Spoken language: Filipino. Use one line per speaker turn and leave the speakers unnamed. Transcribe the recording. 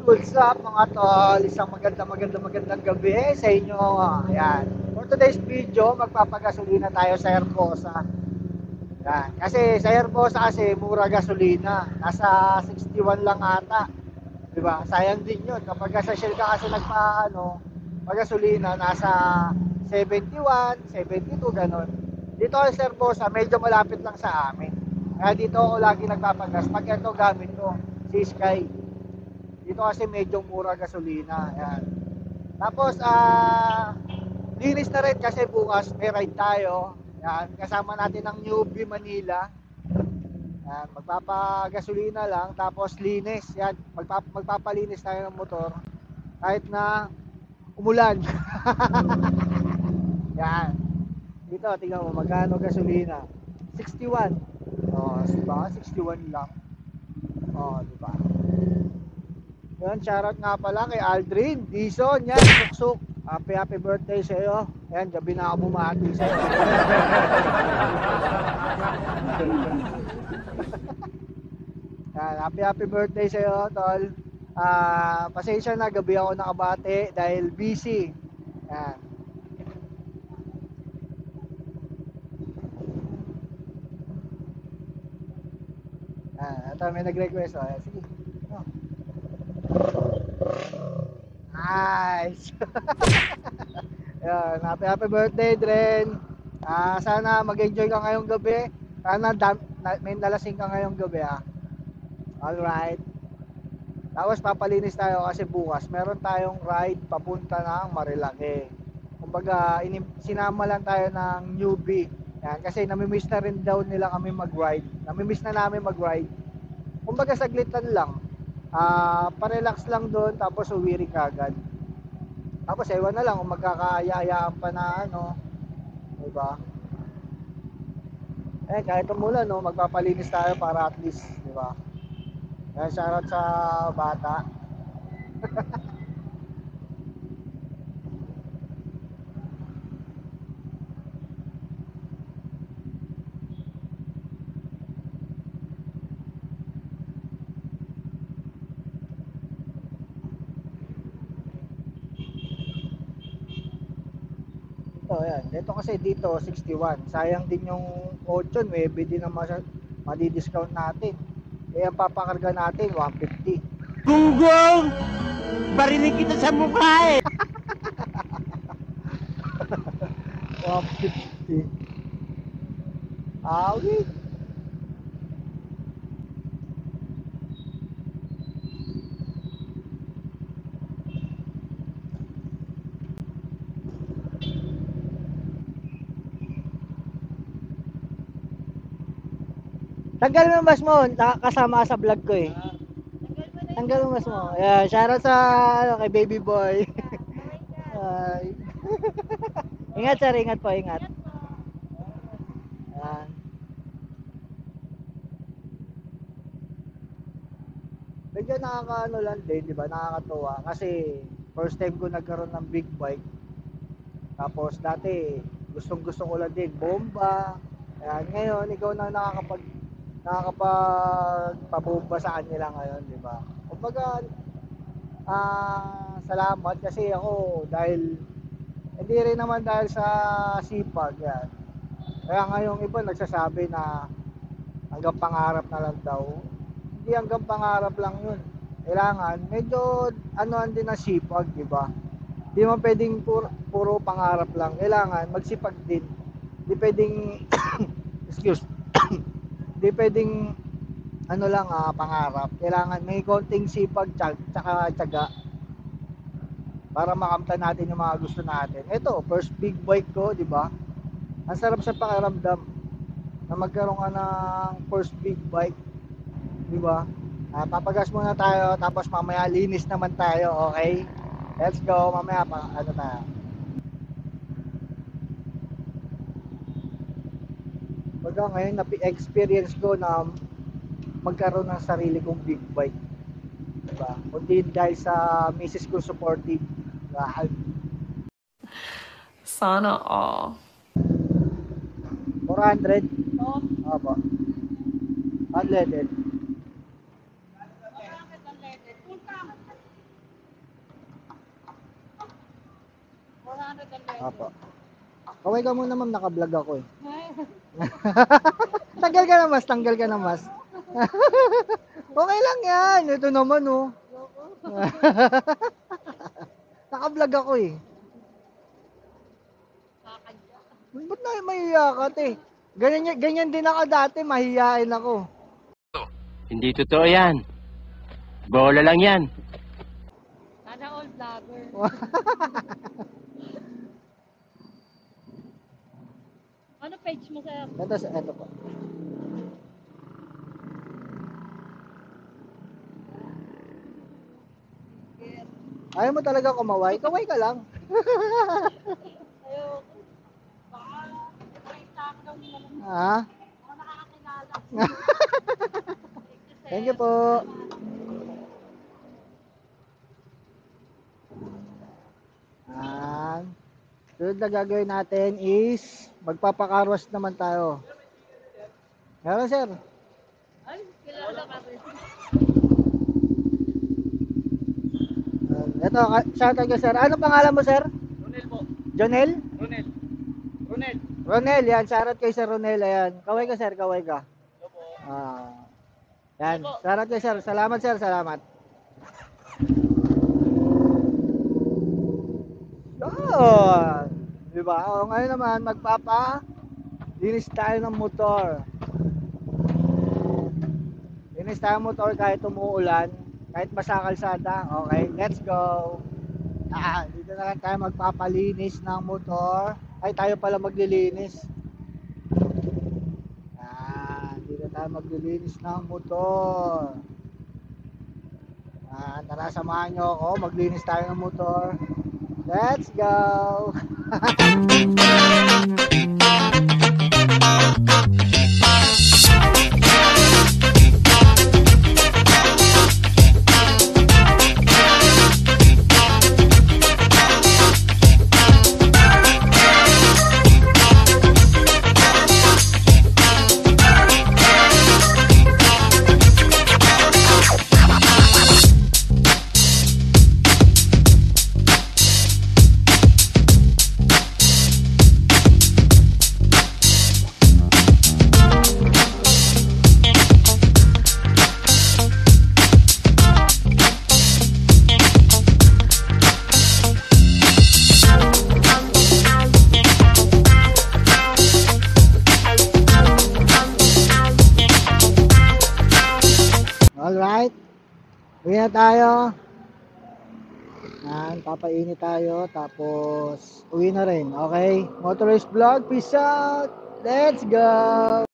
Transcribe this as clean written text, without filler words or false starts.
What's up mga tol? Isang magandang gabi sa inyo. Ayan. For today's video, magpapagasolina tayo sa Herbosa. Ayan. Kasi sa Herbosa kasi mura gasolina. Nasa 61 lang ata. Diba? Sayang din yun. Kapag sa Shell ka kasi pagasolina, nasa 71, 72, ganon. Dito sa Herbosa, medyo malapit lang sa amin. Kaya dito ako lagi nagpapagas. Pag ito gamit ko, si Sky. Dito kasi medyo mura gasolina. Ayan. Tapos, linis na rin kasi bukas may ride tayo. Ayan. Kasama natin ang Newbie Manila. Ayan. Magpapagasolina lang. Tapos linis. Ayan. Magpapalinis tayo ng motor. Kahit na umulan. Ayan. Dito, tingnan mo. Magkano gasolina? 61. Oh, diba? 61 lang. Oh, diba? Yan, shoutout nga pala kay Aldrin Dison, yan, suksuk. Happy birthday sa iyo. Yan, gabi na ako bumati sa iyo. Yan, happy birthday sa iyo, tol. Pasensya na, gabi ako nakabati dahil busy. Yan. Ito may nag-request. Oh. Sige. Oh. Nice. Yan, happy birthday, Dren. Sana mag-enjoy ka ngayong gabi. Sana may nalasing ka ngayong gabi, ha. Alright. Tapos papalinis tayo kasi bukas meron tayong ride papunta ng Marilake. Kumbaga, sinama lang tayo ng newbie. Yan, kasi namimiss na rin daw nila kami mag-ride. Namimiss na namin mag-ride. Kumbaga, saglitan lang. Pa-relax lang doon, tapos uwi rin kagad. Tapos ewan na lang kung magkakaaya-ayaan pa na ano. Diba? Kahit umulan, no, magpapalinis tayo para at least, diba? Kaya shoutout sa bata. Ayan. Ito kasi dito 61. Sayang din yung 8, 9 din ang madi-discount natin. Ang papakarga natin 150.
Gunggong! Barinig kita sa mukha eh!
150. Awit. Tanggal mo yung mas mo, kasama sa vlog ko eh. Tanggal mo mas mo. Yeah, shoutout sa kay baby boy. Ingat sir, ingat po, ingat. Ayan. Medyo nakakaano lang din, di ba? Nakakatuwa kasi first time ko nagkaroon ng big bike. Tapos dati gustong-gusto ko lang din bomba. Ayan, ngayon ikaw na nakakapagpabomba sa kanila ngayon, di ba? Kumbaga, salamat kasi ako dahil hindi rin naman dahil sa sipag yan. Kaya ngayong iba nagsasabi na hanggang pangarap na lang daw. Hindi hanggang pangarap lang yun. Kailangan medyo anuan din ang sipag, di ba? Hindi mo pwedeng puro pangarap lang. Kailangan magsipag din. Hindi pwedeng excuse. Hindi pwedeng ano lang pangarap. Kailangan may konting sipag tsaka tiyaga para makamtan natin yung mga gusto natin. Ito, first big bike ko, di ba? Ang sarap sa pakiramdam na magkaroon ka ng first big bike, di ba? Papagas muna tayo, tapos mamaya linis naman tayo, okay? Let's go, mamaya pa, ano tayo. Baga ngayon, na-experience ko na magkaroon ng sarili kong big bike. Diba? Kundi dahil sa misis ko supportive.
Sana all.
400? Oo. Opo. Unleaded. Opo. Kaway ka muna ma'am, naka-vlog ako eh. Tanggal ka na mas, tanggal ka na mas. Okay lang yan. Ito naman oh. Naka-vlog ako eh. Ba't na mahiya ka te? Ganyan din ako dati, mahihain ako.
Hindi totoo yan. Bola lang yan.
Sana all vlogger. Ano page mo, sir?
Ito po. Ayaw mo talaga kumaway? Kaway ka lang.
Ayoko. Baka may takaw naman
Ha?
ako nakakakilala.
Thank you po. Sunod na gagawin natin is magpapakarwas naman tayo. Meron sir?
Ay, kilala ka rin.
Ito, shoutout ka sir. Ano pangalan mo sir?
Ronel po.
Jonel?
Ronel. Ronel.
Ronel, yan. Shoutout kay Sir Ronel. Ayan. Kaway ka sir, kaway ka.
Opo.
Yan. Shoutout kay sir. Salamat sir, salamat. Yun. Diba? O, ngayon naman, linis tayo ng motor. Linis tayo ng motor kahit umuulan, kahit basa kalsada. Okay, let's go. Dito na lang tayo magpapalinis ng motor. Ay, tayo pala maglilinis. Dito tayo maglilinis ng motor. Tara, samahan nyo ako. Maglinis tayo ng motor. Let's go! Alright. Uwi na tayo. Papainit tayo. Tapos, uwi na rin. Okay? Motorist Vlog. Peace out. Let's go.